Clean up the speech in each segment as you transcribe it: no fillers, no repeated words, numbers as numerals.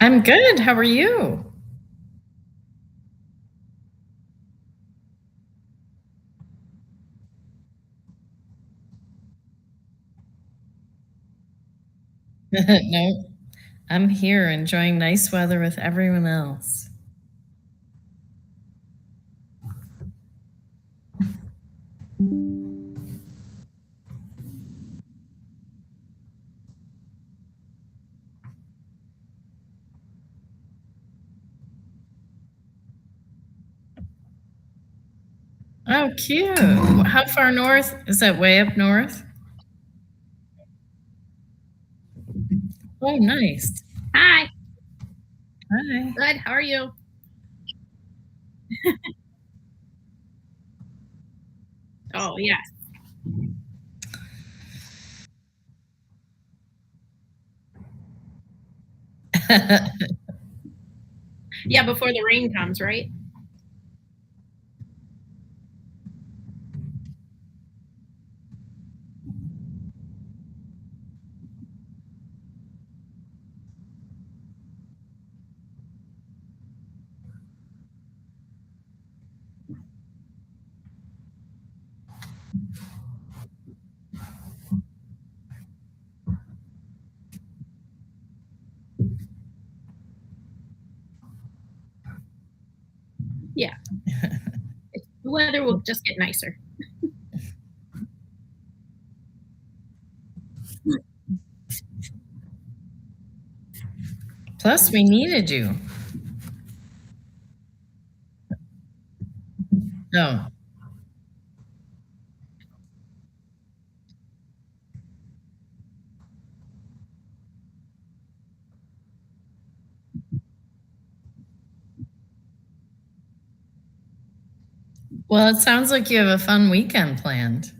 I'm good. How are you? No, I'm here enjoying nice weather with everyone else. Oh, cute. How far north? Is that way up north? Oh, nice. Hi. Hi. Good. How are you? Oh, yeah. Yeah, before the rain comes, right? Yeah. The weather will just get nicer. Plus, we needed you. No. Well, it sounds like you have a fun weekend planned.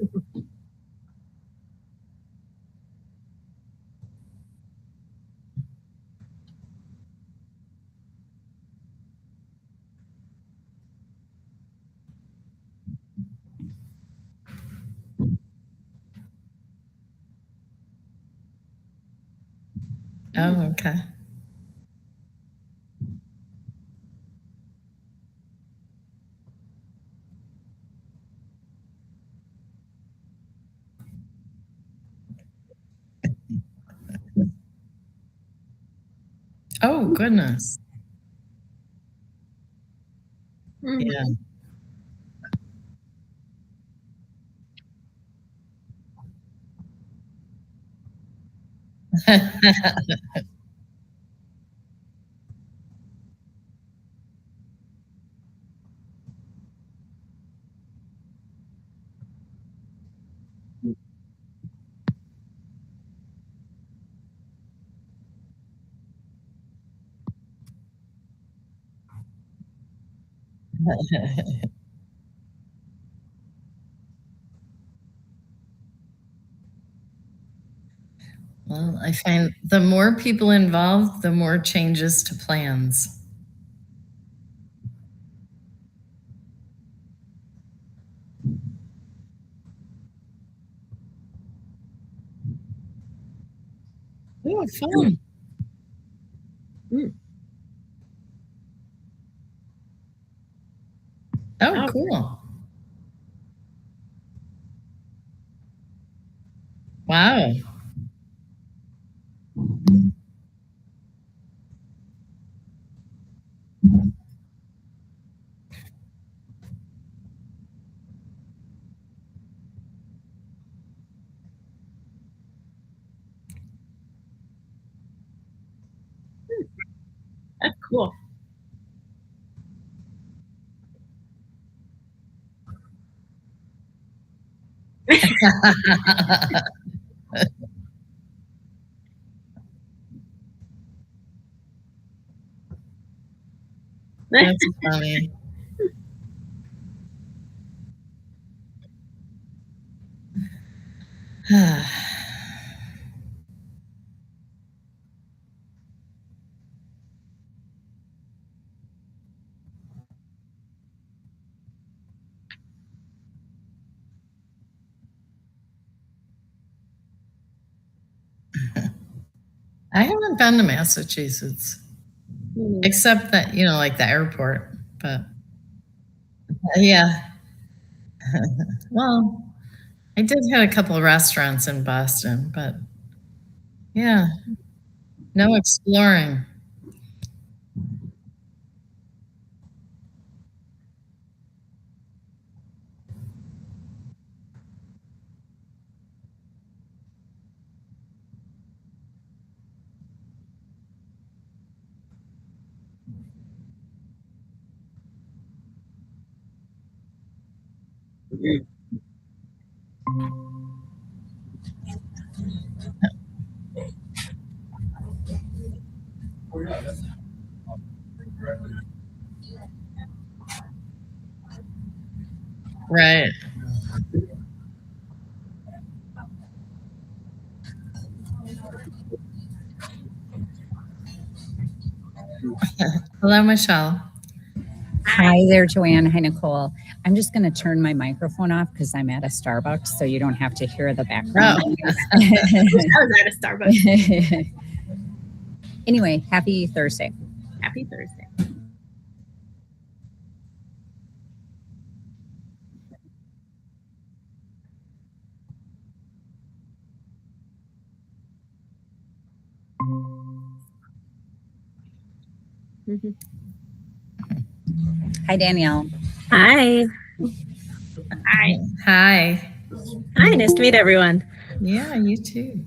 Oh, okay. Oh, goodness. Yeah. Mhm. Well, I find the more people involved, the more changes to plans. Oh, fun. Mm. Oh, Oh, cool. Wow. that's cool. That's funny. I haven't been to Massachusetts. except that, like the airport, but yeah. Well, I did hit a couple of restaurants in Boston, but yeah, no exploring. Right. Hello, Michelle. Hi there, Joanne. Hi, Nicole. I'm just going to turn my microphone off because I'm at a Starbucks, so you don't have to hear the background. Oh. I was at a Starbucks. Anyway, happy Thursday. Happy Thursday. Hi, Danielle. Hi. Hi. Hi. Hi. Nice to meet everyone. Yeah, you too.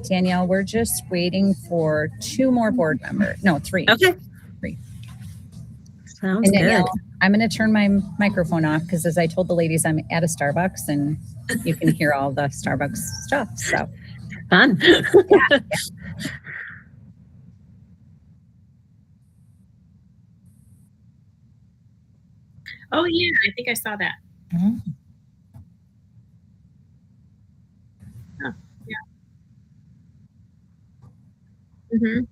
Danielle, we're just waiting for 2 more board members. No, 3. Okay. 3. Sounds And Danielle, good. I'm going to turn my microphone off because, as I told the ladies, I'm at a Starbucks and you can hear all the Starbucks stuff. So Fun. yeah. Oh yeah, I think I saw that. Mhm. Oh, yeah. Mm-hmm.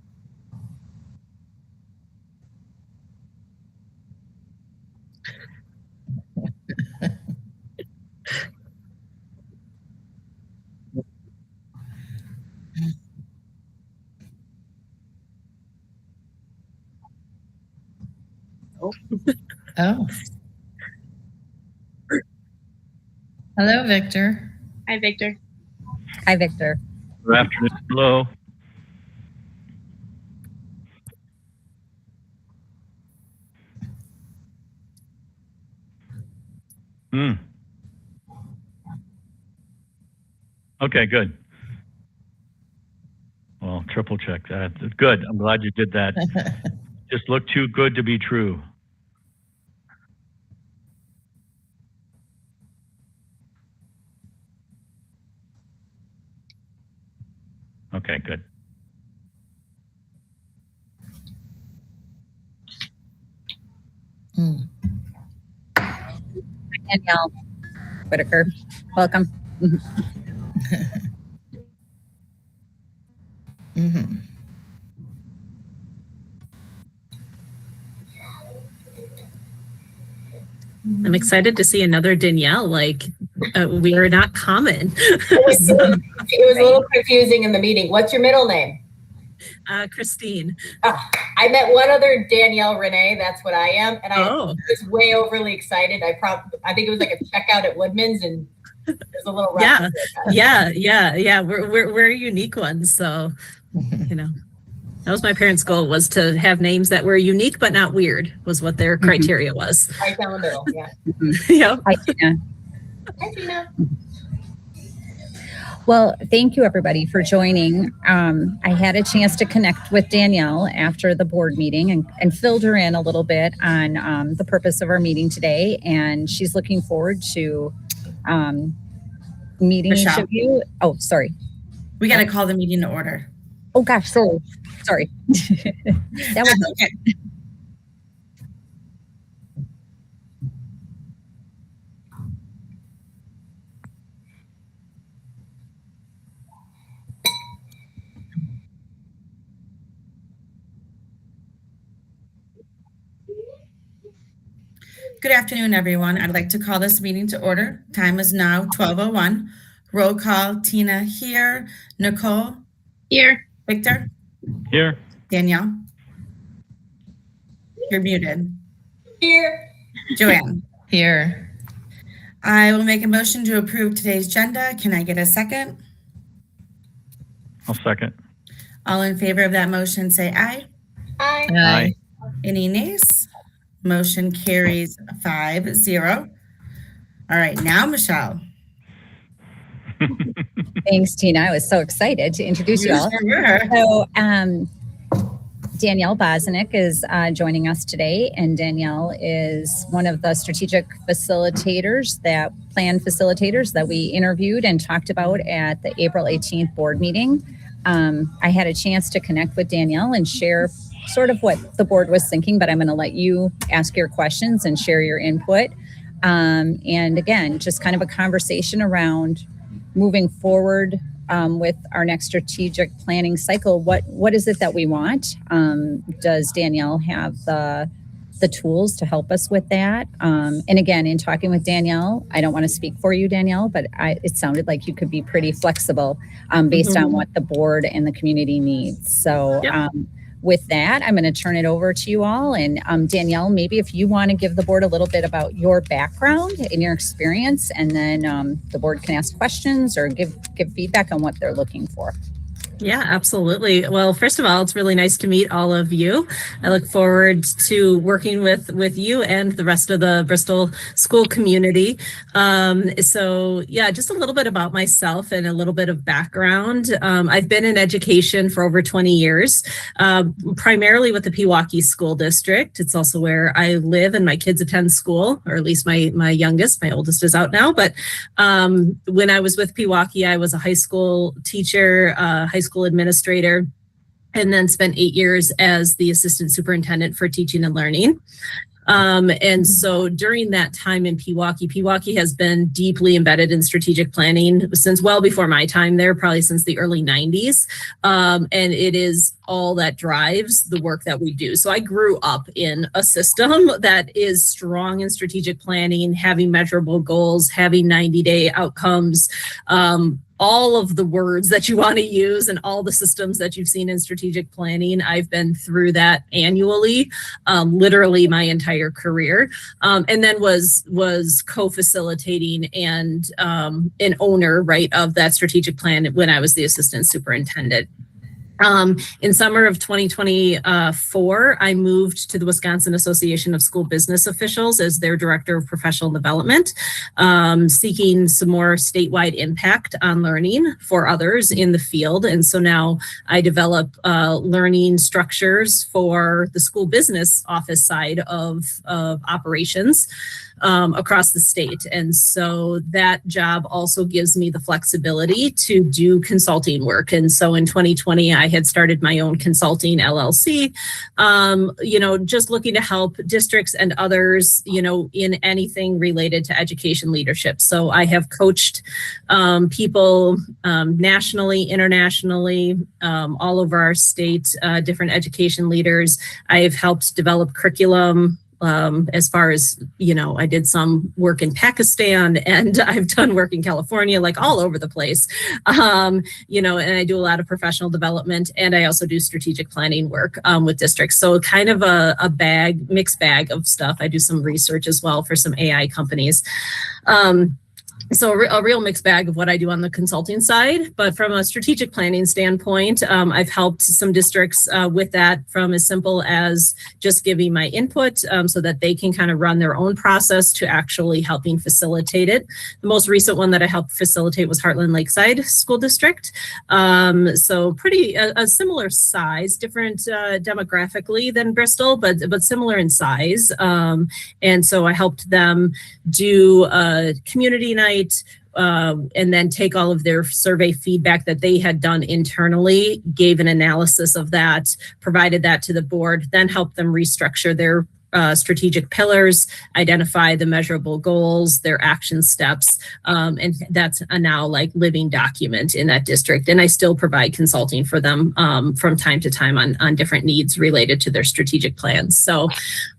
Oh. Hello, Victor. Hi, Victor. Hi, Victor. Good afternoon. Hello. Okay, good. Well, triple check that. Good. I'm glad you did that. Just looked too good to be true. Okay, good. Mm. Danielle Whitaker, welcome. Mm-hmm. I'm excited to see another Danielle. Like, we are not common. It was a little confusing in the meeting. What's your middle name? Christine. I met one other Danielle Renee. That's what I am, and I Oh, was way overly excited. I think it was like a checkout at Woodman's, and there's a little yeah, reference. yeah. We're unique ones. So, you know, that was my parents' goal, was to have names that were unique but not weird. Was what their criteria was. Right down the middle. Yeah. Yeah. Hi, Tina. Hi, Tina. Well, thank you everybody for joining. I had a chance to connect with Danielle after the board meeting and filled her in a little bit on the purpose of our meeting today. And she's looking forward to meeting each Michelle. of you. Oh, sorry. We got to call the meeting to order. Oh gosh, sorry. That was Okay. Good afternoon, everyone. I'd like to call this meeting to order. Time is now 12:01. Roll call: Tina here, Nicole Here. Victor, Here. Danielle. You're muted. Here. Joanne. Here. I will make a motion to approve today's agenda. Can I get a second? I'll second. All in favor of that motion, say aye. Aye. Aye. Any nays? Motion carries 5-0. All right, now Michelle. Thanks, Tina. I was so excited to introduce you all. Sure were. So, Danielle Bosnick is joining us today, and Danielle is one of the strategic facilitators plan facilitators that we interviewed and talked about at the April 18th board meeting. I had a chance to connect with Danielle and share sort of what the board was thinking, but I'm going to let you ask your questions and share your input. And again, just kind of a conversation around moving forward with our next strategic planning cycle. What is it that we want? Does Danielle have the tools to help us with that? And again, in talking with Danielle, I don't want to speak for you, Danielle, but it sounded like you could be pretty flexible based on what the board and the community needs. So with that, I'm going to turn it over to you all. And Danielle, maybe if you want to give the board a little bit about your background and your experience, and then the board can ask questions or give feedback on what they're looking for. Yeah, absolutely. Well, first of all, it's really nice to meet all of you. I look forward to working with you and the rest of the Bristol school community. So yeah, just a little bit about myself and a little bit of background. I've been in education for over 20 years, primarily with the Pewaukee School District. It's also where I live and my kids attend school, or at least my youngest. My oldest is out now. But when I was with Pewaukee, I was a high school teacher, high school administrator, and then spent 8 years as the assistant superintendent for teaching and learning. And so during that time in Pewaukee has been deeply embedded in strategic planning since well before my time there, probably since the early 90s. And it is all that drives the work that we do. So I grew up in a system that is strong in strategic planning, having measurable goals, having 90-day outcomes, all of the words that you want to use and all the systems that you've seen in strategic planning. I've been through that annually, literally my entire career, and then was co-facilitating and an owner, right, of that strategic plan when I was the assistant superintendent. In summer of 2024, I moved to the Wisconsin Association of School Business Officials as their director of professional development, seeking some more statewide impact on learning for others in the field. And so now I develop learning structures for the school business office side of operations across the state. And so that job also gives me the flexibility to do consulting work. And so in 2020, I had started my own consulting LLC, just looking to help districts and others, in anything related to education leadership. So I have coached people nationally, internationally, all over our state, different education leaders. I have helped develop curriculum. As far as, I did some work in Pakistan and I've done work in California, like all over the place, and I do a lot of professional development, and I also do strategic planning work with districts. So kind of a mixed bag of stuff. I do some research as well for some AI companies. So a real mixed bag of what I do on the consulting side, but from a strategic planning standpoint, I've helped some districts with that, from as simple as just giving my input so that they can kind of run their own process to actually helping facilitate it. The most recent one that I helped facilitate was Heartland Lakeside School District. So pretty a similar size, different demographically than Bristol, but similar in size. And so I helped them do a community night, and then take all of their survey feedback that they had done internally, gave an analysis of that, provided that to the board, then helped them restructure their strategic pillars, identify the measurable goals, their action steps, and that's a now like living document in that district. And I still provide consulting for them from time to time on different needs related to their strategic plans. So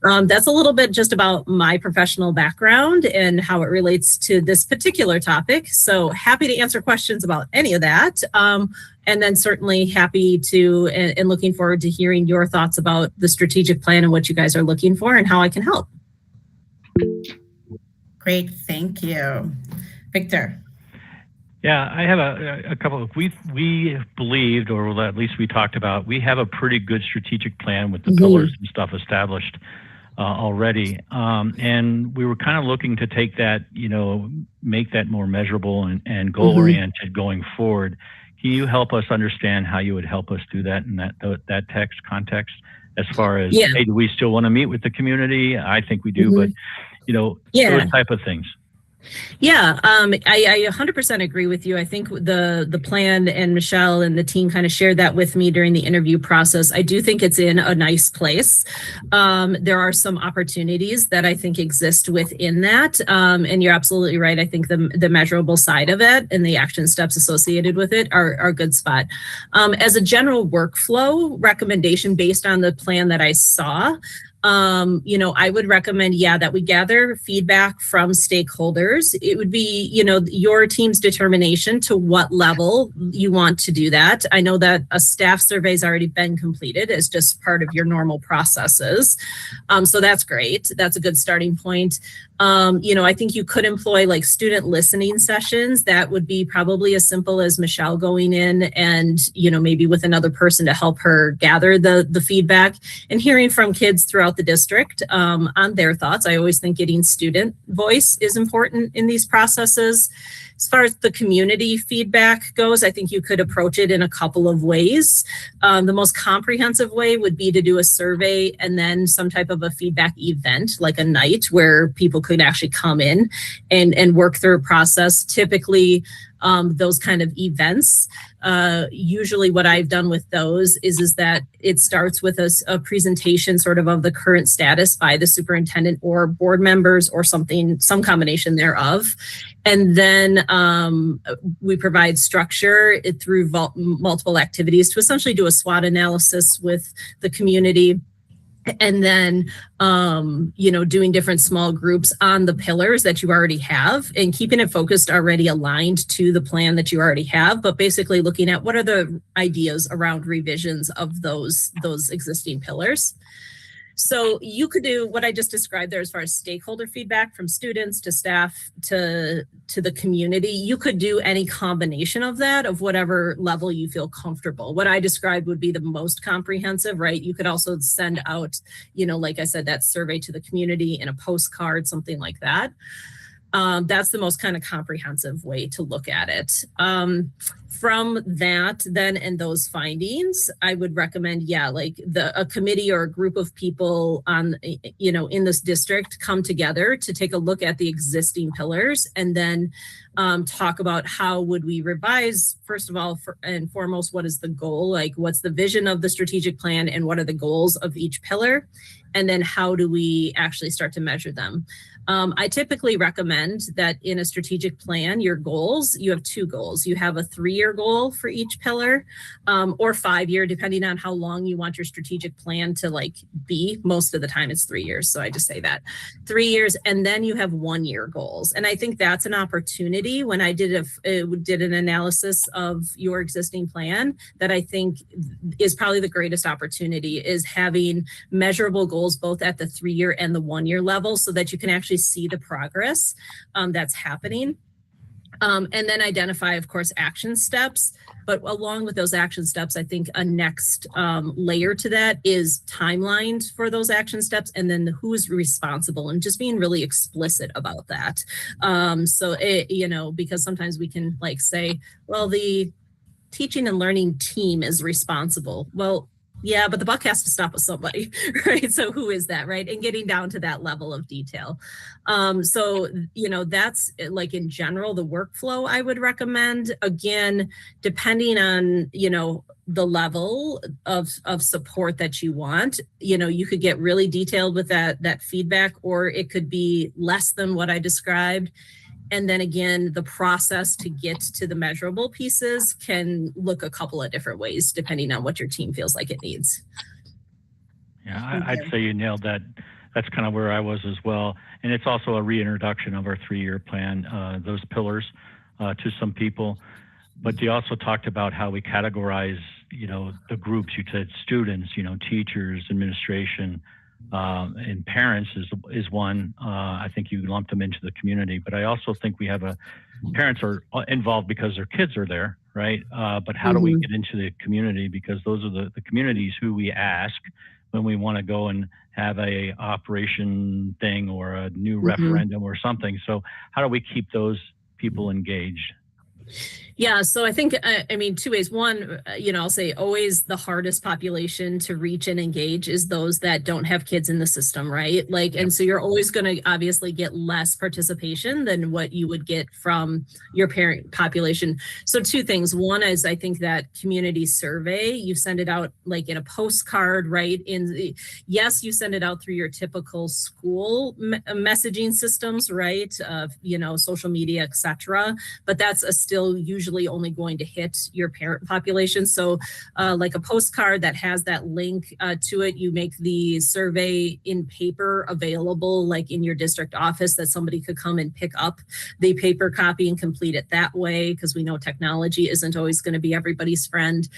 that's a little bit just about my professional background and how it relates to this particular topic. So happy to answer questions about any of that. And then certainly happy to and looking forward to hearing your thoughts about the strategic plan and what you guys are looking for and how I can help. Great, thank you. Victor. Yeah, I have a couple of, we believed, or at least we talked about, we have a pretty good strategic plan with the pillars and stuff established already. And we were kind of looking to take that, make that more measurable and goal oriented going forward. Can you help us understand how you would help us do that in that text context as far as, hey, do we still want to meet with the community? I think we do, but those type of things. Yeah, I 100% agree with you. I think the plan, and Michelle and the team kind of shared that with me during the interview process. I do think it's in a nice place. There are some opportunities that I think exist within that. And you're absolutely right. I think the measurable side of it and the action steps associated with it are a good spot. As a general workflow recommendation based on the plan that I saw, I would recommend, that we gather feedback from stakeholders. It would be, your team's determination to what level you want to do that. I know that a staff survey has already been completed as just part of your normal processes. So that's great. That's a good starting point. I think you could employ like student listening sessions. That would be probably as simple as Michelle going in and, maybe with another person to help her gather the feedback and hearing from kids throughout the district on their thoughts. I always think getting student voice is important in these processes. As far as the community feedback goes, I think you could approach it in a couple of ways. The most comprehensive way would be to do a survey and then some type of a feedback event, like a night where people could actually come in and work through a process. Typically, those kind of events, usually what I've done with those is that it starts with a presentation sort of the current status by the superintendent or board members or some combination thereof. And then we provide structure through multiple activities to essentially do a SWOT analysis with the community. And then, doing different small groups on the pillars that you already have and keeping it focused already aligned to the plan that you already have, but basically looking at what are the ideas around revisions of those existing pillars. So you could do what I just described there as far as stakeholder feedback from students to staff to the community. You could do any combination of that, of whatever level you feel comfortable. What I described would be the most comprehensive, right? You could also send out, like I said, that survey to the community in a postcard, something like that. That's the most kind of comprehensive way to look at it. From that then and those findings, I would recommend, like a committee or a group of people on, in this district come together to take a look at the existing pillars and then talk about how would we revise, first of all, and foremost, what is the goal? Like what's the vision of the strategic plan and what are the goals of each pillar? And then how do we actually start to measure them? I typically recommend that in a strategic plan, your goals, you have two goals. You have a 3-year goal for each pillar or 5-year, depending on how long you want your strategic plan to be. Most of the time it's 3 years. So I just say that 3 years, and then you have 1-year goals. And I think that's an opportunity when I did an analysis of your existing plan that I think is probably the greatest opportunity is having measurable goals both at the 3-year and the 1-year level so that you can actually see the progress that's happening. And then identify, of course, action steps. But along with those action steps, I think a next layer to that is timelines for those action steps and then who is responsible and just being really explicit about that. Because sometimes we can say, well, the teaching and learning team is responsible. Well, yeah, but the buck has to stop with somebody, right? So who is that, right? And getting down to that level of detail. That's in general, the workflow I would recommend. Again, depending on, the level of support that you want, you could get really detailed with that feedback, or it could be less than what I described. And then again, the process to get to the measurable pieces can look a couple of different ways, depending on what your team feels like it needs. Yeah, I'd say you nailed that. That's kind of where I was as well. And it's also a reintroduction of our 3-year plan, those pillars to some people. but you also talked about how we categorize, the groups. You said students, teachers, administration, and parents is one. I think you lumped them into the community, but I also think we have parents are involved because their kids are there, right? But how do we get into the community? Because those are the communities who we ask when we want to go and have a operation thing or a new referendum or something. So how do we keep those people engaged? Yeah, so I think, two ways. One, I'll say always the hardest population to reach and engage is those that don't have kids in the system, right? And so you're always going to obviously get less participation than what you would get from your parent population. So two things. One is I think that community survey, you send it out like in a postcard, right? Yes, you send it out through your typical school messaging systems, right? Social media, etc. But that's still usually only going to hit your parent population. So like a postcard that has that link to it, you make the survey in paper available, like in your district office, that somebody could come and pick up the paper copy and complete it that way, because we know technology isn't always going to be everybody's friend.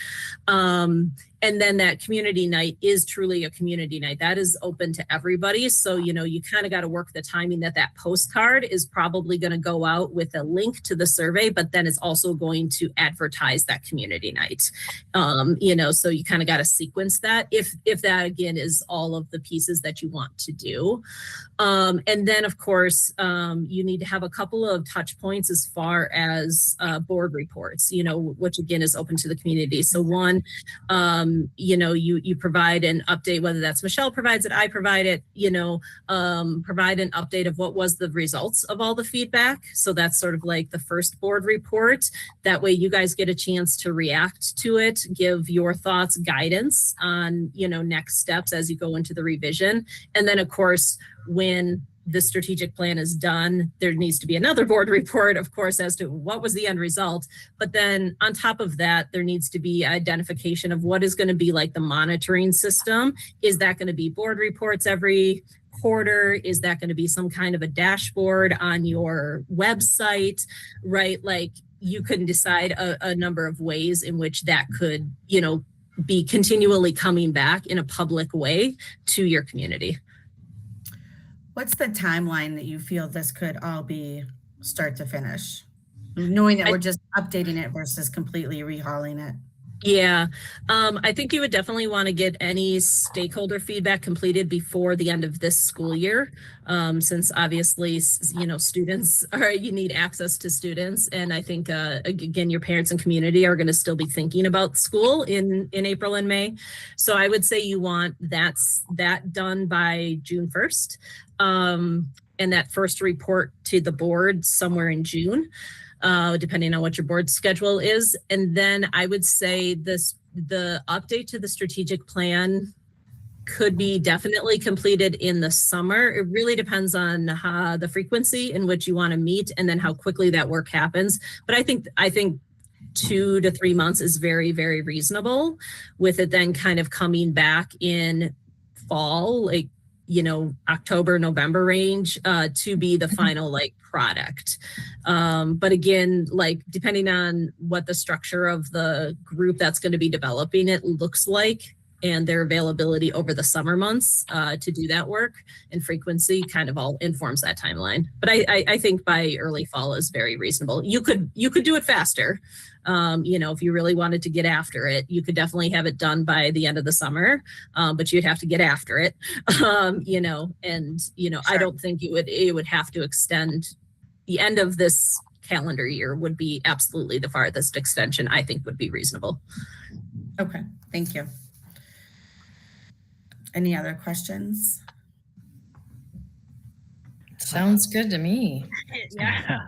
And then that community night is truly a community night that is open to everybody. So, you kind of got to work the timing that postcard is probably going to go out with a link to the survey, but then it's also going to advertise that community night. So you kind of got to sequence that if that, again, is all of the pieces that you want to do. And then, of course, you need to have a couple of touch points as far as board reports, which again is open to the community. So one, you provide an update, whether that's Michelle provides it, I provide it, provide an update of what was the results of all the feedback. So that's sort of like the first board report. That way you guys get a chance to react to it, give your thoughts, guidance on, next steps as you go into the revision. And then, of course, when the strategic plan is done, there needs to be another board report, of course, as to what was the end result. But then on top of that, there needs to be identification of what is going to be like the monitoring system. Is that going to be board reports every quarter? Is that going to be some kind of a dashboard on your website, right? Like you can decide a number of ways in which that could, be continually coming back in a public way to your community. What's the timeline that you feel this could all be start to finish? Knowing that we're just updating it versus completely rehauling it. Yeah, I think you would definitely want to get any stakeholder feedback completed before the end of this school year, since obviously, students you need access to students. And I think, again, your parents and community are going to still be thinking about school in April and May. So I would say you want that done by June 1st. And that first report to the board somewhere in June. Depending on what your board schedule is. And then I would say the update to the strategic plan could be definitely completed in the summer. It really depends on the frequency in which you want to meet and then how quickly that work happens. But I think 2 to 3 months is very, very reasonable, with it then kind of coming back in fall, like, October, November range, to be the final product. But again, depending on what the structure of the group that's going to be developing it looks like and their availability over the summer months to do that work, and frequency kind of all informs that timeline. But I think by early fall is very reasonable. You could do it faster. If you really wanted to get after it, you could definitely have it done by the end of the summer, but you'd have to get after it, Sure. I don't think it would have to extend. The end of this calendar year would be absolutely the farthest extension I think would be reasonable. Okay, thank you. Any other questions? Sounds good to me. Yeah.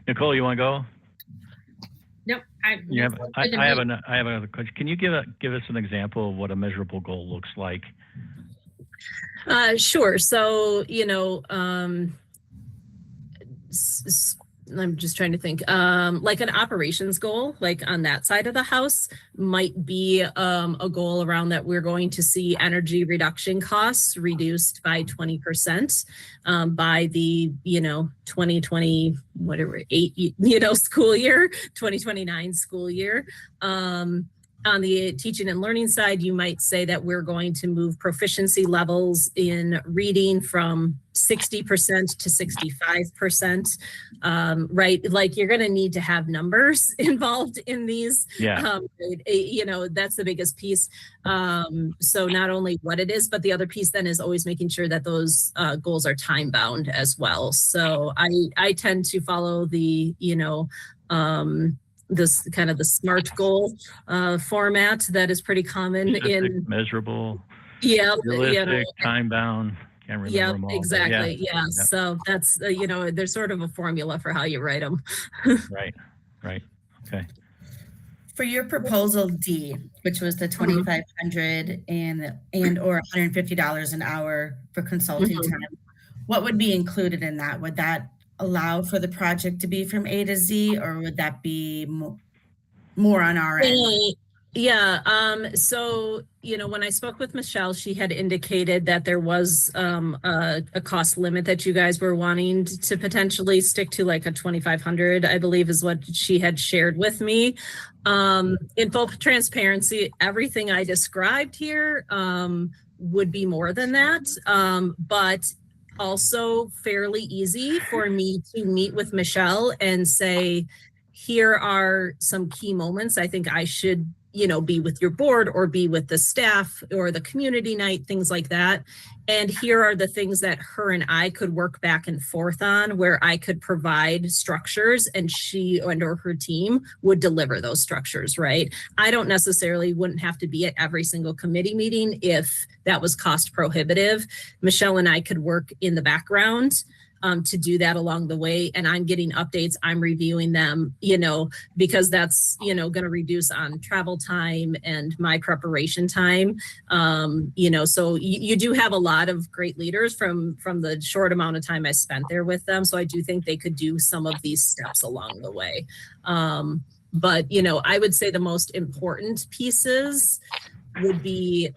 Nicole, you want to go? Nope. I have another question. Can you give us an example of what a measurable goal looks like? Sure. So, I'm just trying to think, like an operations goal, like on that side of the house might be a goal around that we're going to see energy reduction costs reduced by 20% by the, 2020, whatever, 8, school year, 2029 school year. On the teaching and learning side, you might say that we're going to move proficiency levels in reading from 60% to 65%, right? Like you're going to need to have numbers involved in these. Yeah. That's the biggest piece. So not only what it is, but the other piece then is always making sure that those goals are time bound as well. So I tend to follow the, this kind of the SMART goal format that is pretty common in measurable, realistic, time bound. Can't remember them all, exactly. Yeah. Yep. So that's there's sort of a formula for how you write them. Right. Okay. For your proposal D, which was the $2,500 and or $150 an hour for consulting time, what would be included in that? Would that allow for the project to be from A to Z, or would that be more on our end? Yeah. So, when I spoke with Michelle, she had indicated that there was a cost limit that you guys were wanting to potentially stick to, like a 2,500, I believe is what she had shared with me. In full transparency, everything I described here would be more than that. But also fairly easy for me to meet with Michelle and say, here are some key moments I think I should, be with your board or be with the staff or the community night, things like that. And here are the things that her and I could work back and forth on, where I could provide structures and she or her team would deliver those structures, right? I don't necessarily wouldn't have to be at every single committee meeting if that was cost prohibitive. Michelle and I could work in the background to do that along the way. And I'm getting updates, I'm reviewing them, because that's, going to reduce on travel time and my preparation time. So you do have a lot of great leaders from the short amount of time I spent there with them. So I do think they could do some of these steps along the way. But, I would say the most important pieces would be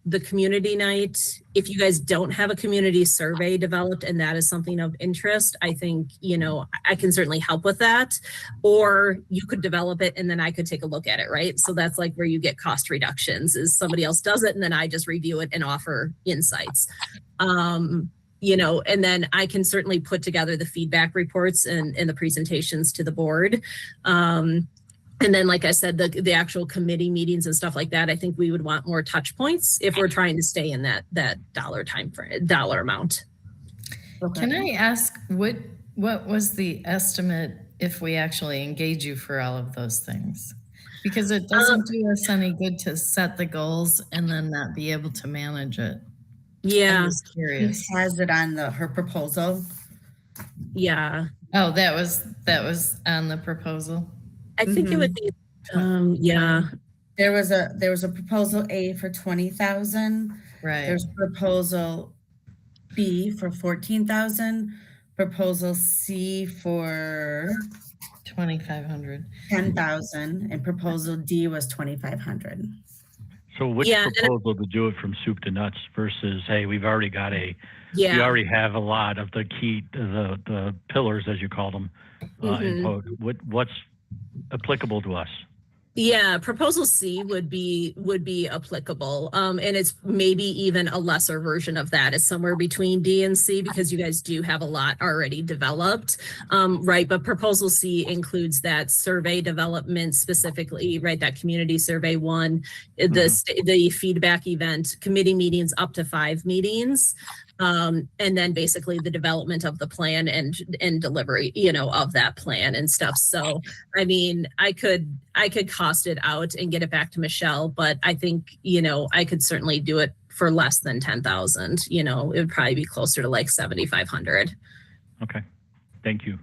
the community night. If you guys don't have a community survey developed and that is something of interest, I think, I can certainly help with that. Or you could develop it and then I could take a look at it, right? So that's like where you get cost reductions, is somebody else does it and then I just review it and offer insights. And then I can certainly put together the feedback reports and the presentations to the board. And then, like I said, the actual committee meetings and stuff like that, I think we would want more touch points if we're trying to stay in that dollar amount. Okay. Can I ask what was the estimate if we actually engage you for all of those things? Because it doesn't do us any good to set the goals and then not be able to manage it. Yeah. I'm just curious. She has it on her proposal. Yeah. Oh, that was on the proposal. I think it would be, yeah. There was a proposal A for 20,000. Right. There's proposal B for 14,000. Proposal C for 2,500. 10,000, and proposal D was 2,500. So which proposal to do it from soup to nuts versus, hey, we've already got we already have a lot of the key, the pillars, as you call them, in code. What's applicable to us? Yeah, proposal C would be applicable. And it's maybe even a lesser version of that. It's somewhere between D and C because you guys do have a lot already developed. Right. But proposal C includes that survey development specifically, right? That community survey one, the feedback event, committee meetings up to 5 meetings. And then basically the development of the plan and delivery, of that plan and stuff. So, I mean, I could cost it out and get it back to Michelle, but I think, I could certainly do it for less than 10,000. It would probably be closer to like 7,500. Okay. Thank you.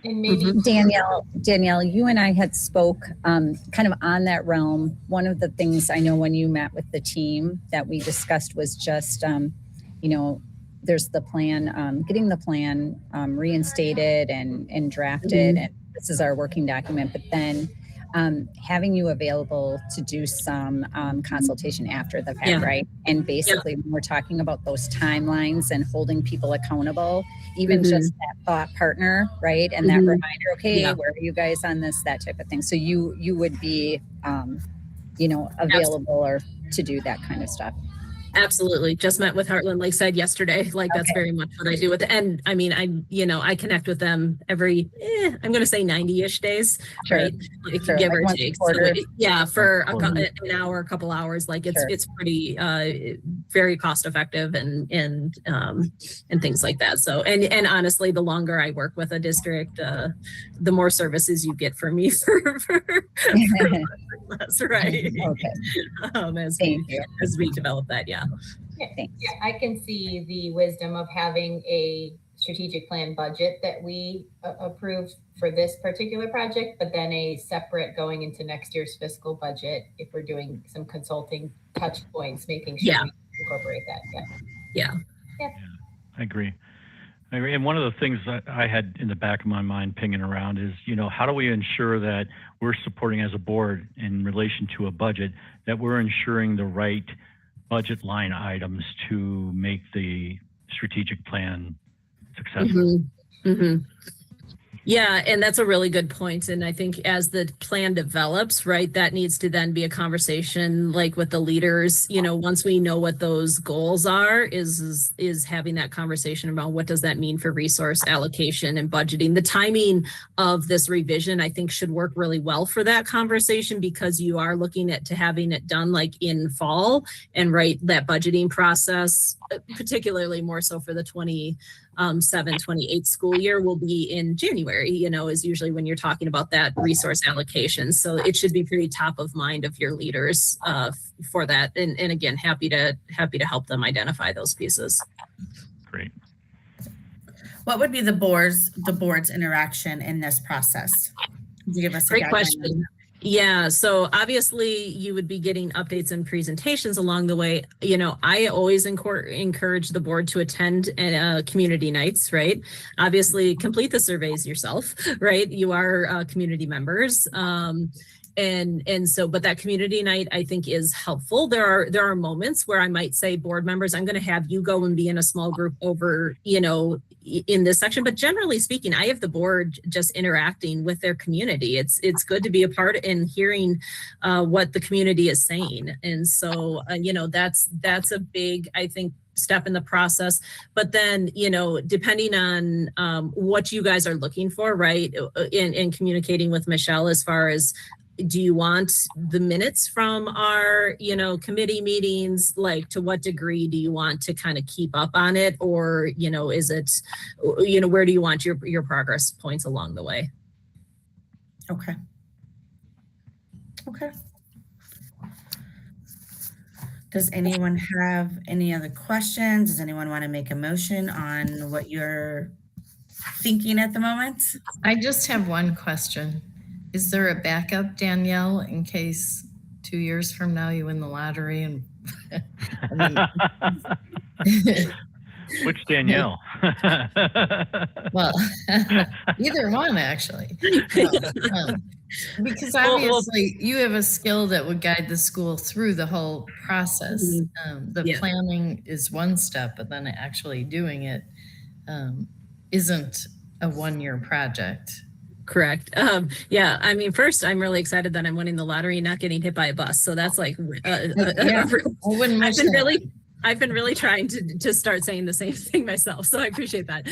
And maybe Danielle, you and I had spoke kind of on that realm. One of the things I know when you met with the team that we discussed was just, there's the plan, getting the plan reinstated and drafted. And this is our working document, but then having you available to do some consultation after the fact, right? And basically, when we're talking about those timelines and holding people accountable, even just that thought partner, right? And that reminder, okay, where are you guys on this, that type of thing. So you would be, available or to do that kind of stuff. Absolutely. Just met with Heartland Lakeside yesterday. Like that's very much what I do with it. And I mean, I connect with them every, I'm going to say 90-ish days, right? Like, give or take. So for an hour, a couple hours, like it's pretty, very cost effective and things like that. So, and honestly, the longer I work with a district, the more services you get from me for less, right? As we develop that. Yeah, I can see the wisdom of having a strategic plan budget that we approved for this particular project, but then a separate going into next year's fiscal budget if we're doing some consulting touch points, making sure we incorporate that. Yeah, I agree. And one of the things that I had in the back of my mind pinging around is, how do we ensure that we're supporting as a board in relation to a budget, that we're ensuring the right budget line items to make the strategic plan successful. Yeah, and that's a really good point. And I think as the plan develops, right, that needs to then be a conversation like with the leaders, once we know what those goals are, is having that conversation about what does that mean for resource allocation and budgeting. The timing of this revision, I think, should work really well for that conversation because you are looking at having it done like in fall and that budgeting process, particularly more so for the 27-28 school year will be in January, is usually when you're talking about that resource allocation. So it should be pretty top of mind of your leaders for that. And again, happy to help them identify those pieces. Great. What would be the board's interaction in this process? Could you give us a great question? Yeah, so obviously you would be getting updates and presentations along the way. I always encourage the board to attend community nights, right? Obviously complete the surveys yourself, right? You are community members. And so, but that community night I think is helpful. There are moments where I might say, board members, I'm going to have you go and be in a small group over, in this section, but generally speaking, I have the board just interacting with their community. It's good to be a part in hearing what the community is saying. And so, that's a big, I think, step in the process. But then, depending on what you guys are looking for, right, in communicating with Michelle as far as, do you want the minutes from our, committee meetings? Like, to what degree do you want to kind of keep up on it? Or, is it, where do you want your progress points along the way? Okay. Does anyone have any other questions? Does anyone want to make a motion on what you're thinking at the moment? I just have one question. Is there a backup, Danielle, in case 2 years from now you win the lottery? And Which Danielle? Well, either one, actually. Because obviously you have a skill that would guide the school through the whole process. The planning is one step, but then actually doing it isn't a one-year project. Correct. First, I'm really excited that I'm winning the lottery and not getting hit by a bus. So that's like, I've been really trying to start saying the same thing myself. So I appreciate that.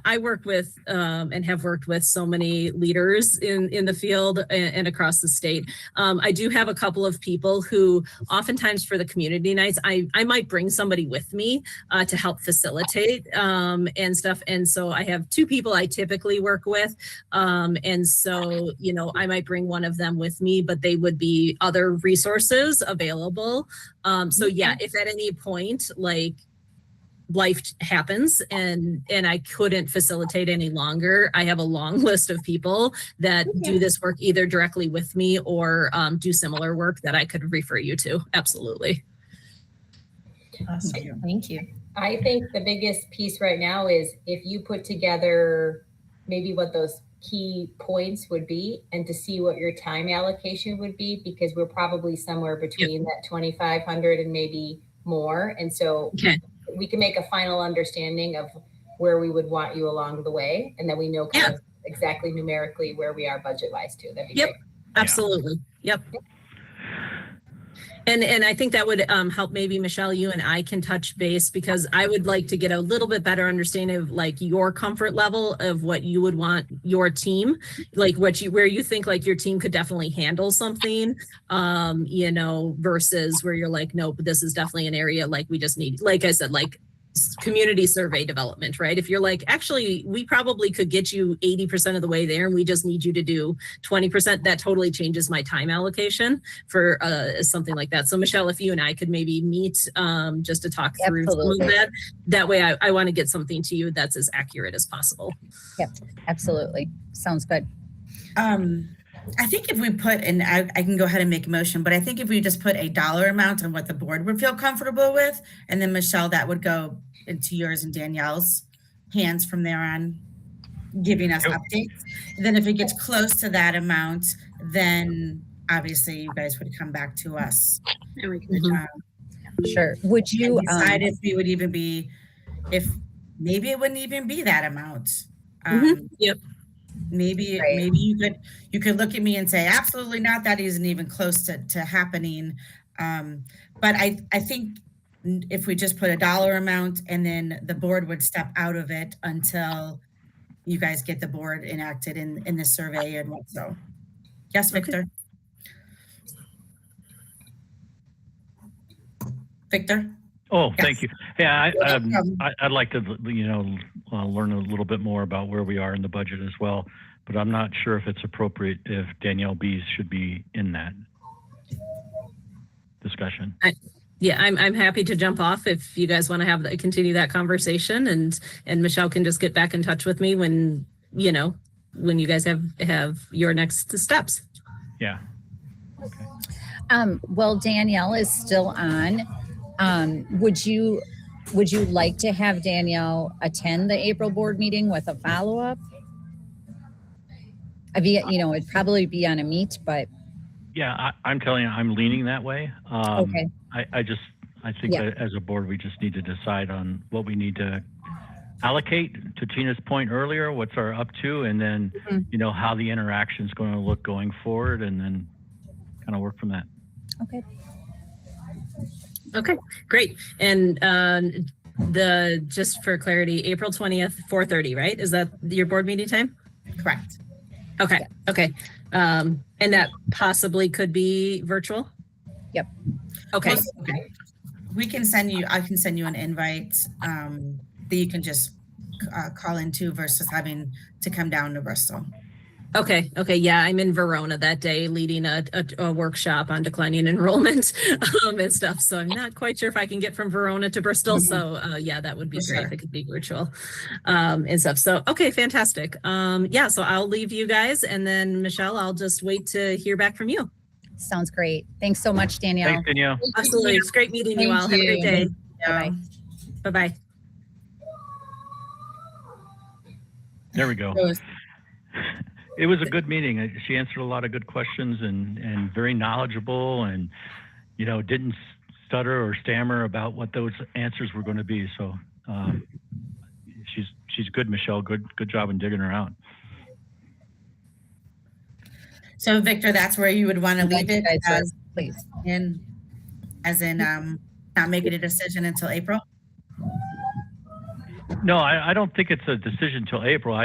I work with and have worked with so many leaders in the field and across the state. I do have a couple of people who oftentimes for the community nights, I might bring somebody with me to help facilitate and stuff. And so I have two people I typically work with. And so, I might bring one of them with me, but they would be other resources available. So if at any point like life happens and I couldn't facilitate any longer, I have a long list of people that do this work either directly with me or do similar work that I could refer you to. Absolutely. Awesome. Thank you. I think the biggest piece right now is if you put together maybe what those key points would be and to see what your time allocation would be, because we're probably somewhere between that 2,500 and maybe more. And so Okay. we can make a final understanding of where we would want you along the way. And then we know kind of exactly numerically where we are budget wise too. That'd be Yep. great. Absolutely. Yep. And I think that would help. Maybe Michelle, you and I can touch base, because I would like to get a little bit better understanding of like your comfort level of what you would want your team, like where you think like your team could definitely handle something, versus where you're like, nope, this is definitely an area like we just need, like I said, like community survey development, right? If you're like, actually, we probably could get you 80% of the way there and we just need you to do 20%, that totally changes my time allocation for something like that. So Michelle, if you and I could maybe meet just to talk through some of that way I want to get something to you that's as accurate as possible. Yep, absolutely. Sounds good. I think if we put, and I can go ahead and make a motion, but I think if we just put a dollar amount on what the board would feel comfortable with, and then Michelle, that would go into yours and Danielle's hands from there on, giving us updates. And then if it gets close to that amount, then obviously you guys would come back to us. And we can Sure. Would you decide if we would even be, if maybe it wouldn't even be that amount. Yep. Maybe you could look at me and say, absolutely not, that isn't even close to happening. But I think if we just put a dollar amount, and then the board would step out of it until you guys get the board enacted in the survey and what so. Yes, Victor. Victor? Oh, Yes. thank you. Yeah, problem. I'd like to, learn a little bit more about where we are in the budget as well, but I'm not sure if it's appropriate if Danielle Bees should be in that discussion. I'm happy to jump off if you guys want to continue that conversation, and Michelle can just get back in touch with me when you guys have your next steps. Yeah. well, Danielle is still on. Would you like to have Danielle attend the April board meeting with a follow-up? It'd probably be on a meet, but. Yeah, I'm telling you, I'm leaning that way. Okay. I think that as a board, we just need to decide on what we need to allocate, to Tina's point earlier, what's our up to, and then, how the interaction is going to look going forward, and then kind of work from that. Okay, great. And just for clarity, April 20th, 4:30, right? Is that your board meeting time? Correct. Okay. Okay. And that possibly could be virtual? Yep. Okay. I can send you an invite that you can just call into versus having to come down to Bristol. Okay. Yeah, I'm in Verona that day leading a workshop on declining enrollment and stuff. So I'm not quite sure if I can get from Verona to Bristol. So that would be great if it could be virtual and stuff. So, okay, fantastic. So I'll leave you guys, and then Michelle, I'll just wait to hear back from you. Sounds great. Thanks so much, Danielle. Thanks, Danielle. Absolutely. It's great meeting you all. Have a great day. Bye-bye. Bye-bye. There we go. It was a good meeting. She answered a lot of good questions and very knowledgeable, and didn't stutter or stammer about what those answers were going to be. So she's good, Michelle. Good job in digging her out. So Victor, that's where you would want to leave it Please. as in not making a decision until April? No, I don't think it's a decision till April.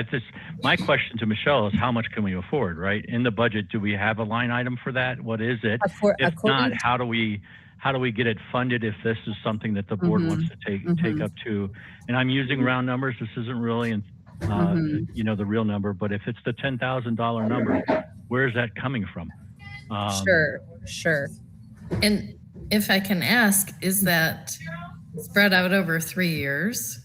My question to Michelle is, how much can we afford, right? In the budget, do we have a line item for that? What is it? If not, how do we get it funded if this is something that the board wants to take up to? And I'm using round numbers. This isn't really, the real number, but if it's the $10,000 number, where is that coming from? Sure. And if I can ask, is that spread out over 3 years?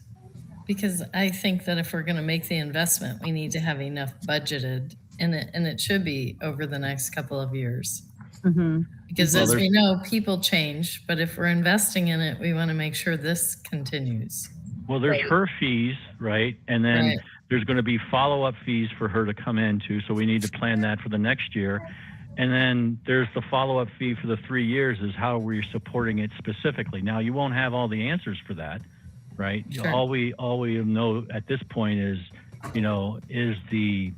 Because I think that if we're going to make the investment, we need to have enough budgeted, and it should be over the next couple of years. Mhm. Because Well, as we there's- know, people change, but if we're investing in it, we want to make sure this continues. Well, there's Right. her fees, right? And then Right. there's going to be follow-up fees for her to come into. So we need to plan that for the next year. And then there's the follow-up fee for the 3 years is how we're supporting it specifically. Now, you won't have all the answers for that, right? Sure. All we know at this point is, is the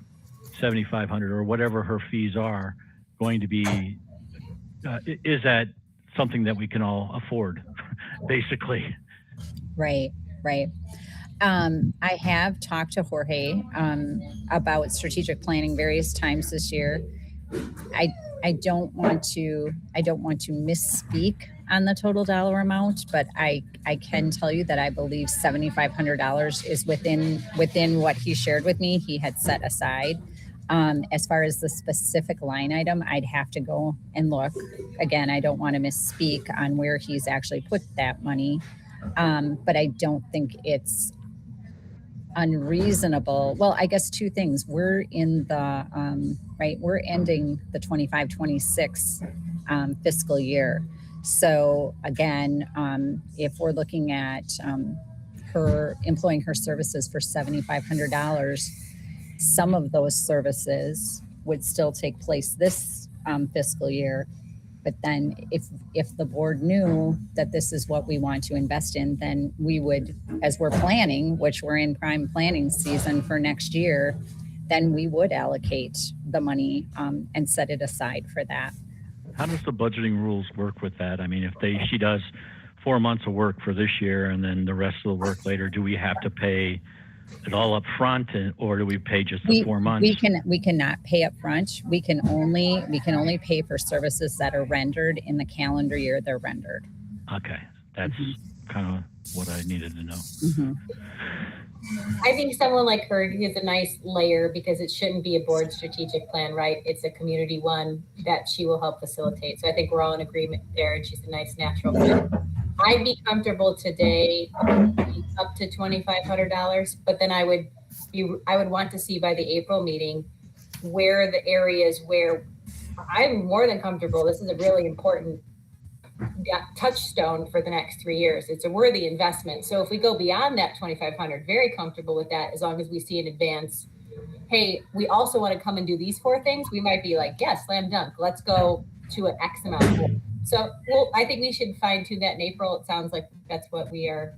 7,500 or whatever her fees are going to be, is that something that we can all afford, basically? Right, right. I have talked to Jorge about strategic planning various times this year. I don't want to misspeak on the total dollar amount, but I can tell you that I believe $7,500 is within what he shared with me. He had set aside. As far as the specific line item, I'd have to go and look. Again, I don't want to misspeak on where he's actually put that money. But I don't think it's unreasonable. Well, I guess two things. We're in the, we're ending the 25-26 fiscal year. So again, if we're looking at her employing her services for $7,500, some of those services would still take place this fiscal year. But then if the board knew that this is what we want to invest in, then we would, as we're planning, which we're in prime planning season for next year, then we would allocate the money and set it aside for that. How does the budgeting rules work with that? I mean, if she does 4 months of work for this year and then the rest of the work later, do we have to pay it all up front, or do we pay just the 4 months? We cannot pay up front. We can only pay for services that are rendered in the calendar year they're rendered. Okay, that's kind of what I needed to know. Mm-hmm. I think someone like her is a nice layer because it shouldn't be a board strategic plan, right? It's a community one that she will help facilitate. So I think we're all in agreement there, and she's a nice natural fit. I'd be comfortable today up to $2,500, but then I would want to see by the April meeting where the areas where I'm more than comfortable. This is a really important touchstone for the next 3 years. It's a worthy investment. So if we go beyond that 2,500, very comfortable with that, as long as we see in advance, hey, we also want to come and do these 4 things. We might be like, yes, slam dunk. Let's go to an X amount more. So, well, I think we should fine tune that in April. It sounds like that's what we are.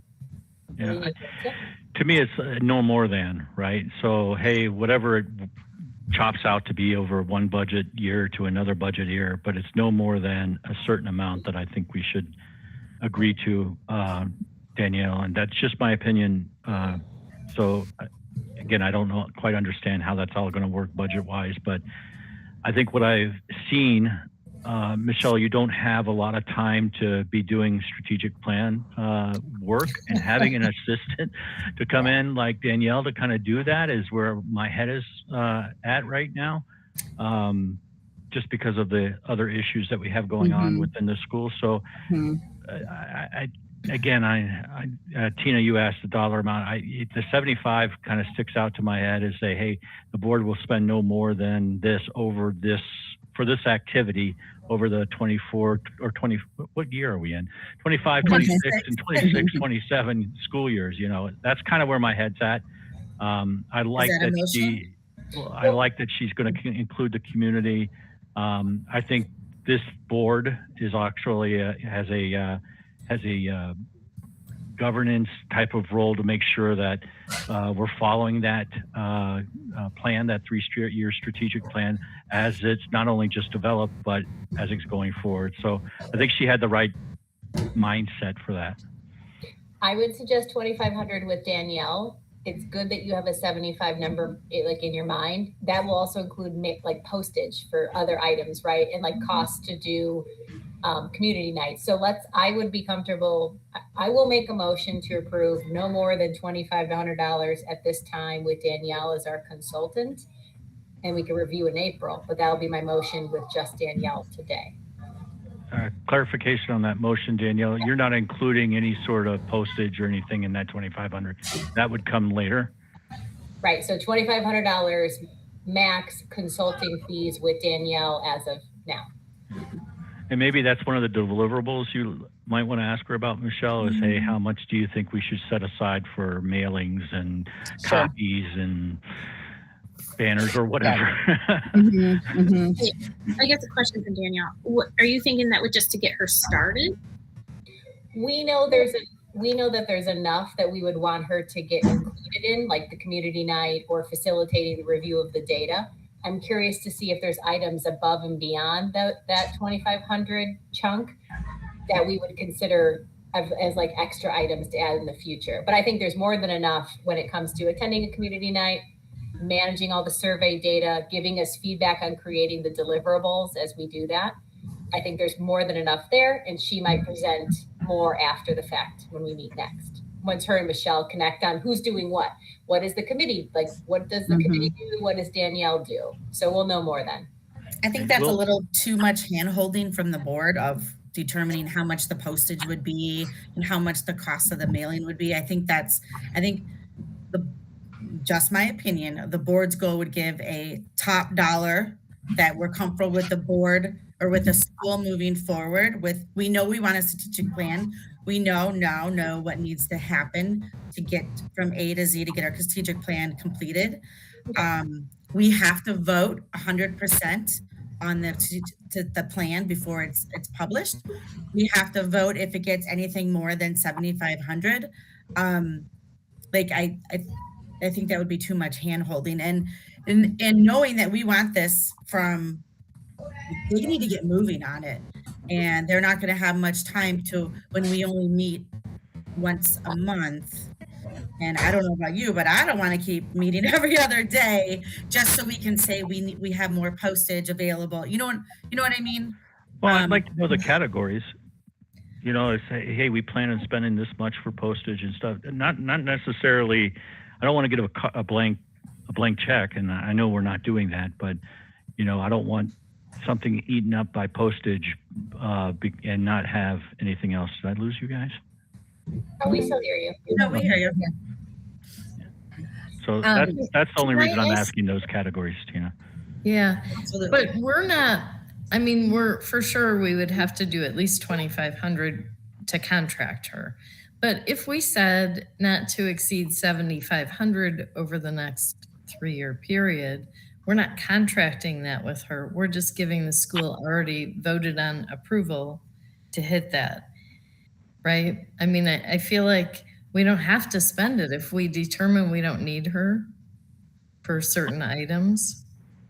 Yeah. To me, it's no more than, right? So, hey, whatever it chops out to be over one budget year to another budget year, but it's no more than a certain amount that I think we should agree to, Danielle, and that's just my opinion. So again, I don't quite understand how that's all going to work budget-wise, but I think what I've seen, Michelle, you don't have a lot of time to be doing strategic plan work, and having an assistant to come in like Danielle to kind of do that is where my head is at right now, just because of the other issues that we have going on within the school. So Tina, you asked the dollar amount. The 75 kind of sticks out to my head as say, hey, the board will spend no more than this over this for this activity over the 24 or 20, what year are we in? 25, 26 and 26, 27 school years. That's kind of where my head's at. I like that she's going to include the community. I think this board is actually has a governance type of role to make sure that we're following that plan, that 3-year strategic plan, as it's not only just developed, but as it's going forward. So I think she had the right mindset for that. I would suggest 2,500 with Danielle. It's good that you have a 75 number like in your mind. That will also include like postage for other items, right? And like costs to do community nights. So I would be comfortable. I will make a motion to approve no more than $2,500 at this time with Danielle as our consultant, and we can review in April, but that'll be my motion with just Danielle today. Clarification on that motion, Danielle, you're not including any sort of postage or anything in that 2,500. That would come later. Right. So $2,500 max consulting fees with Danielle as of now. And maybe that's one of the deliverables you might want to ask her about, Michelle, is, hey, how much do you think we should set aside for mailings and Sure. copies and banners or whatever? I guess the question from Danielle, are you thinking that would just to get her started? We know that there's enough that we would want her to get included in, like the community night or facilitating the review of the data. I'm curious to see if there's items above and beyond that 2,500 chunk that we would consider as like extra items to add in the future. But I think there's more than enough when it comes to attending a community night, managing all the survey data, giving us feedback on creating the deliverables as we do that. I think there's more than enough there, and she might present more after the fact when we meet next. Once her and Michelle connect on who's doing what. What is the committee? Like, what does the committee do? What does Danielle do? So we'll know more then. I think that's a little too much hand-holding from the board of determining how much the postage would be and how much the cost of the mailing would be. Just my opinion, the board's goal would give a top dollar that we're comfortable with the board or with the school moving forward with. We know we want a strategic plan. We now know what needs to happen to get from A to Z to get our strategic plan completed. We have to vote 100% on the plan before it's published. We have to vote if it gets anything more than 7,500. I think that would be too much hand holding, and knowing that we want this from, they need to get moving on it, and they're not going to have much time to when we only meet once a month. And I don't know about you, but I don't want to keep meeting every other day just so we can say we have more postage available. You know what I mean? Well, I'd like to know the categories. Say, hey, we plan on spending this much for postage and stuff. Not necessarily. I don't want to get a blank check, and I know we're not doing that. But I don't want something eaten up by postage and not have anything else. Did I lose you guys? Oh, we still hear you. No, we hear you. So that's the only reason I'm asking those categories, Tina. Yeah, Absolutely. but we're not, I mean, we're for sure we would have to do at least 2,500 to contract her. But if we said not to exceed 7,500 over the next 3-year period, we're not contracting that with her. We're just giving the school already voted on approval to hit that, right? I mean, I feel like we don't have to spend it if we determine we don't need her for certain items.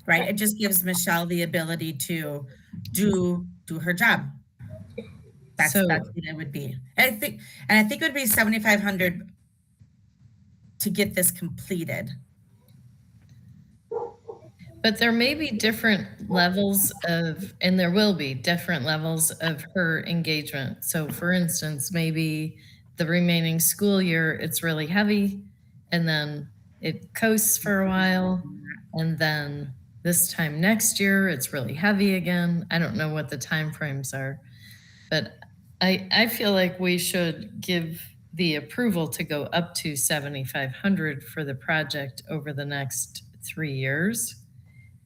Right. It just gives Michelle the ability to do her job. That's what it would be. I think it would be 7,500 to get this completed. But there may be different levels and there will be different levels of her engagement. So for instance, maybe the remaining school year, it's really heavy, and then it coasts for a while, and then this time next year, it's really heavy again. I don't know what the time frames are, but I feel like we should give the approval to go up to 7,500 for the project over the next 3 years.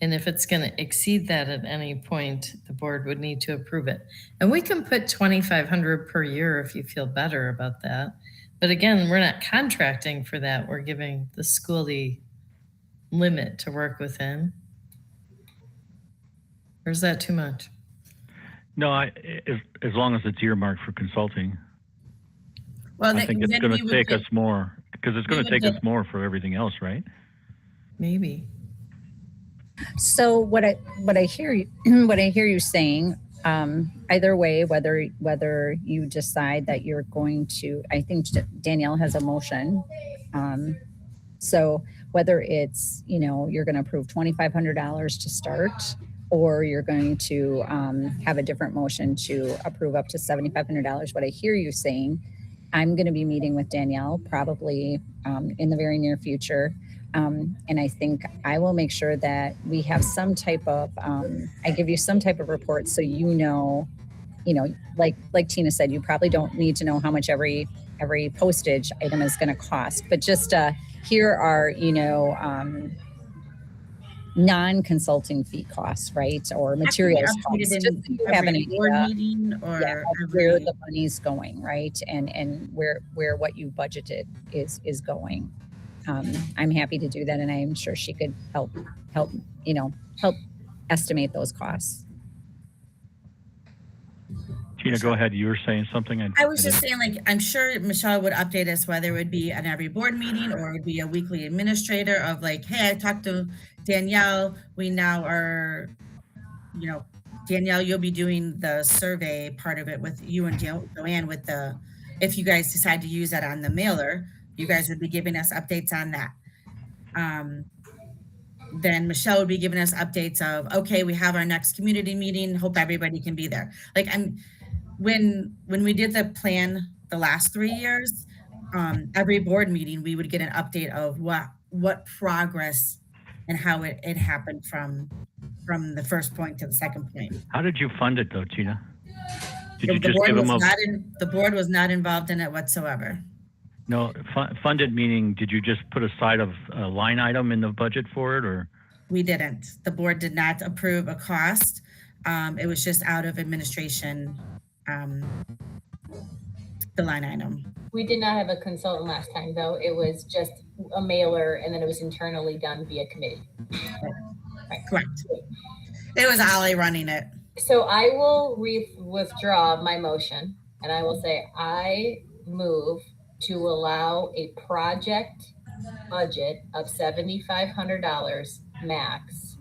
And if it's going to exceed that at any point, the board would need to approve it. And we can put 2,500 per year if you feel better about that. But again, we're not contracting for that. We're giving the school the limit to work within. Or is that too much? No, as long as it's earmarked for consulting. Well, I think it's going to take us more, because it's going to take us more for everything else, right? Maybe. So what I hear you saying, either way, whether you decide that you're going to, I think Danielle has a motion. So whether it's, you're going to approve $2,500 to start, or you're going to have a different motion to approve up to $7,500. What I hear you saying, I'm going to be meeting with Danielle probably in the very near future. And I think I will make sure that we have some type of, I give you some type of report so like Tina said, you probably don't need to know how much every postage item is going to cost, but just here are, non-consulting fee costs, right? Or materials Have to be costs. updated Just so you in have an every board idea. meeting or Yeah, of where the money's going, right? And where what you budgeted is going. I'm happy to do that, and I'm sure she could help estimate those costs. Tina, go ahead. You were saying something. I was just saying, like, I'm sure Michelle would update us whether it would be at every board meeting or it would be a weekly administrator of like, hey, I talked to Danielle. We now are, Danielle, you'll be doing the survey part of it with you and Joanne with if you guys decide to use that on the mailer, you guys would be giving us updates on that. Then Michelle would be giving us updates of, okay, we have our next community meeting. Hope everybody can be there. Like when we did the plan the last 3 years, every board meeting, we would get an update of what progress and how it happened from the first point to the second point. How did you fund it though, Tina? Did you The just board give them the board was not involved in it whatsoever. no, funded meaning, did you just put aside a line item in the budget for it, or? We didn't. The board did not approve a cost. It was just out of administration, the line item. We did not have a consultant last time, though. It was just a mailer, and then it was internally done via committee. Right. Correct. It was Ali running it. So I will withdraw my motion, and I will say I move to allow a project budget of $7,500 max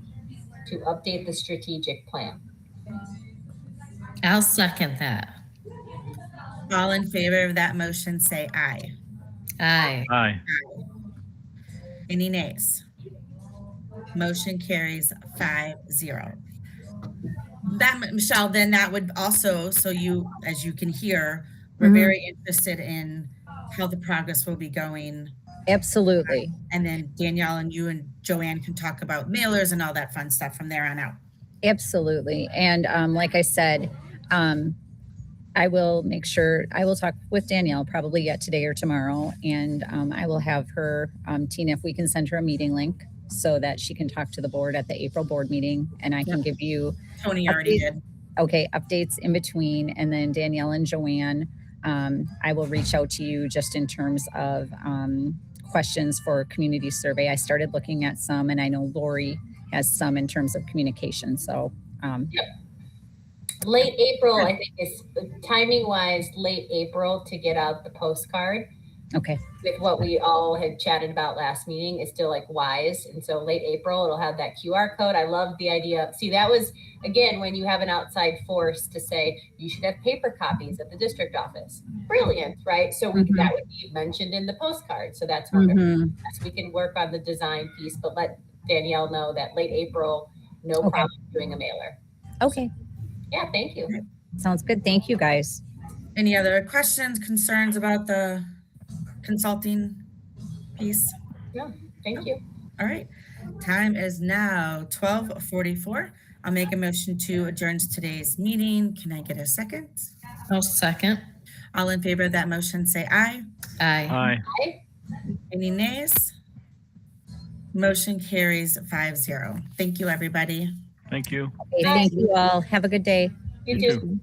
to update the strategic plan. I'll second that. All in favor of that motion, say aye. Aye. Aye. Any nays? Motion carries 5-0. That, Michelle, then that would also, so you, as you can hear, we're very interested in how the progress will be going. Absolutely. And then Danielle and you and Joanne can talk about mailers and all that fun stuff from there on out. Absolutely. And like I said, I will make sure I will talk with Danielle probably yet today or tomorrow. And I will have her, Tina, if we can send her a meeting link so that she can talk to the board at the April board meeting. And I can give you Tony already did. Okay, updates in between. And then Danielle and Joanne, I will reach out to you just in terms of questions for community survey. I started looking at some, and I know Lori has some in terms of communication. So Late April, I think is timing wise, late April to get out the postcard. okay, With what we all had chatted about last meeting is still like wise. And so late April, it'll have that QR code. I love the idea. See, that was, again, when you have an outside force to say, you should have paper copies at the district office. Brilliant, right? So that would be mentioned in the postcard. So that's wonderful. Yes, we can work on the design piece, but let Danielle know that late April, no problem doing a mailer. okay. Yeah, thank you. Sounds good. Thank you, guys. Any other questions, concerns about the consulting piece? No, thank you. All right. Time is now 12:44. I'll make a motion to adjourn today's meeting. Can I get a second? I'll second. All in favor of that motion, say aye. Aye. Aye. Any nays? Motion carries 5-0. Thank you, everybody. Thank you. Okay, thank you all. Have a good day. You You too. too.